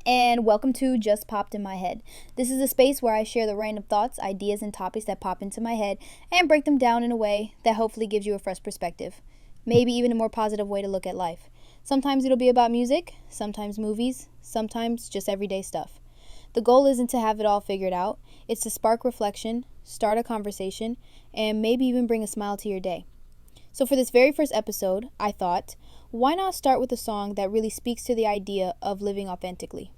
and welcome to Just Popped in My Head. This is a space where I share the random thoughts, ideas, and topics that pop into my head and break them down in a way that hopefully gives you a fresh perspective. Maybe even a more positive way to look at life. Sometimes it'll be about music, sometimes movies, sometimes just everyday stuff. The goal isn't to have it all figured out, it's to spark reflection, start a conversation, and maybe even bring a smile to your day. So for this very first episode, I thought, why not start with a song that really speaks to the idea of living authentically?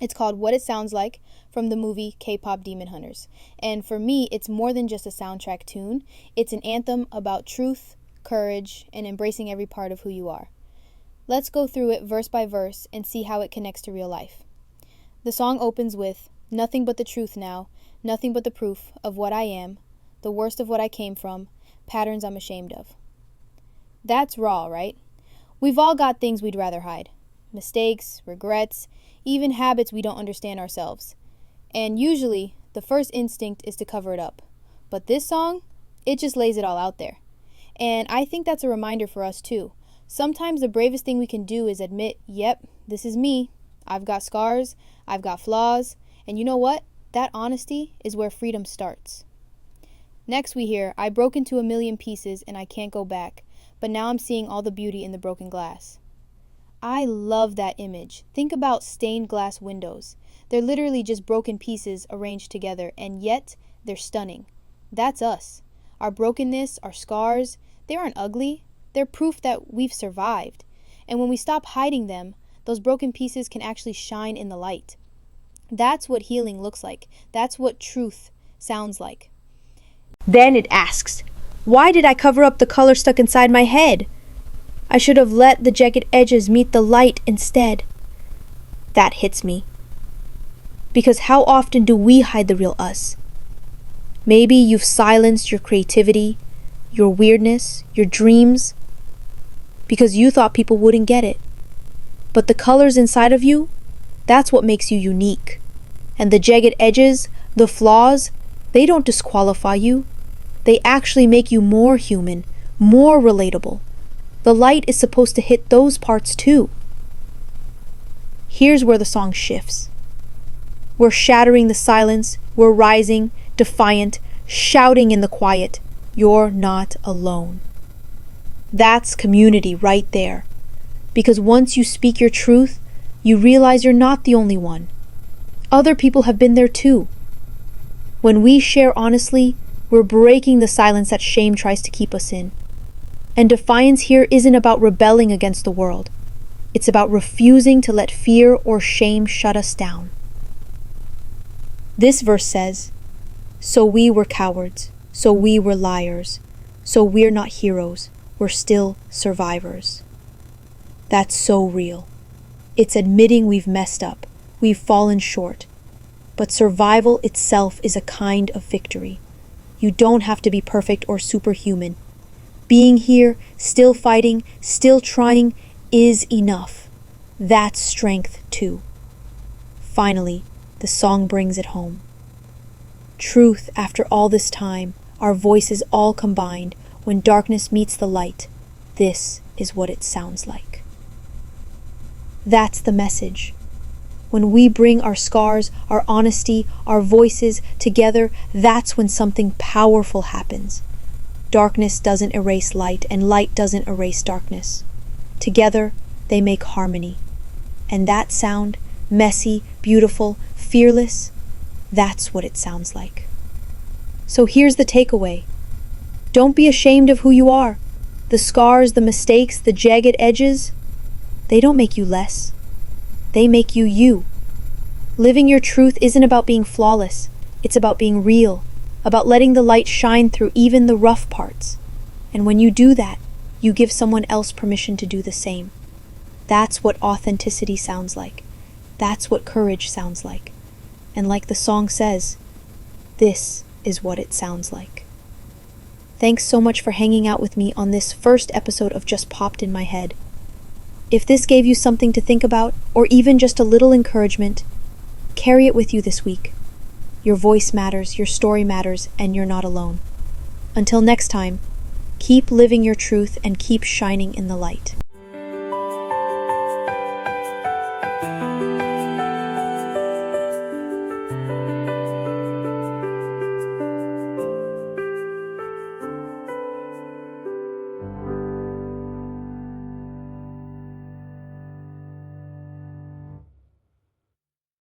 It's called What It Sounds Like from the movie K-Pop Demon Hunters. And for me, it's more than just a soundtrack tune. It's an anthem about truth, courage, and embracing every part of who you are. Let's go through it verse by verse and see how it connects to real life. The song opens with, "Nothing but the truth now, nothing but the proof of what I am, the worst of what I came from, patterns I'm ashamed of." That's raw, right? We've all got things we'd rather hide. Mistakes, regrets, even habits we don't understand ourselves. And usually, the first instinct is to cover it up. But this song, it just lays it all out there. And I think that's a reminder for us too. Sometimes the bravest thing we can do is admit, yep, this is me. I've got scars, I've got flaws, and you know what? That honesty is where freedom starts. Next we hear, "I broke into a million pieces and I can't go back. But now I'm seeing all the beauty in the broken glass." I love that image. Think about stained glass windows. They're literally just broken pieces arranged together, and yet they're stunning. That's us. Our brokenness, our scars, they aren't ugly. They're proof that we've survived. And when we stop hiding them, those broken pieces can actually shine in the light. That's what healing looks like. That's what truth sounds like. Then it asks, why did I cover up the color stuck inside my head? I should have let the jagged edges meet the light instead. That hits me. Because how often do we hide the real us? Maybe you've silenced your creativity, your weirdness, your dreams, because you thought people wouldn't get it. But the colors inside of you, that's what makes you unique. And the jagged edges, the flaws, they don't disqualify you. They actually make you more human, more relatable. The light is supposed to hit those parts too. Here's where the song shifts. We're shattering the silence, we're rising, defiant, shouting in the quiet, "You're not alone." That's community right there. Because once you speak your truth, you realize you're not the only one. Other people have been there too. When we share honestly, we're breaking the silence that shame tries to keep us in. And defiance here isn't about rebelling against the world. It's about refusing to let fear or shame shut us down. This verse says, "So we were cowards, so we were liars, so we're not heroes, we're still survivors." That's so real. It's admitting we've messed up, we've fallen short. But survival itself is a kind of victory. You don't have to be perfect or superhuman. Being here, still fighting, still trying, is enough. That's strength too. Finally, the song brings it home. Truth after all this time, our voices all combined, when darkness meets the light, this is what it sounds like. That's the message. When we bring our scars, our honesty, our voices together, that's when something powerful happens. Darkness doesn't erase light, and light doesn't erase darkness. Together, they make harmony. And that sound, messy, beautiful, fearless, that's what it sounds like. So here's the takeaway. Don't be ashamed of who you are. The scars, the mistakes, the jagged edges, they don't make you less. They make you you. Living your truth isn't about being flawless. It's about being real, about letting the light shine through even the rough parts. And when you do that, you give someone else permission to do the same. That's what authenticity sounds like. That's what courage sounds like. And like the song says, this is what it sounds like. Thanks so much for hanging out with me on this first episode of Just Popped in My Head. If this gave you something to think about, or even just a little encouragement, carry it with you this week. Your voice matters, your story matters, and you're not alone. Until next time, keep living your truth and keep shining in the light.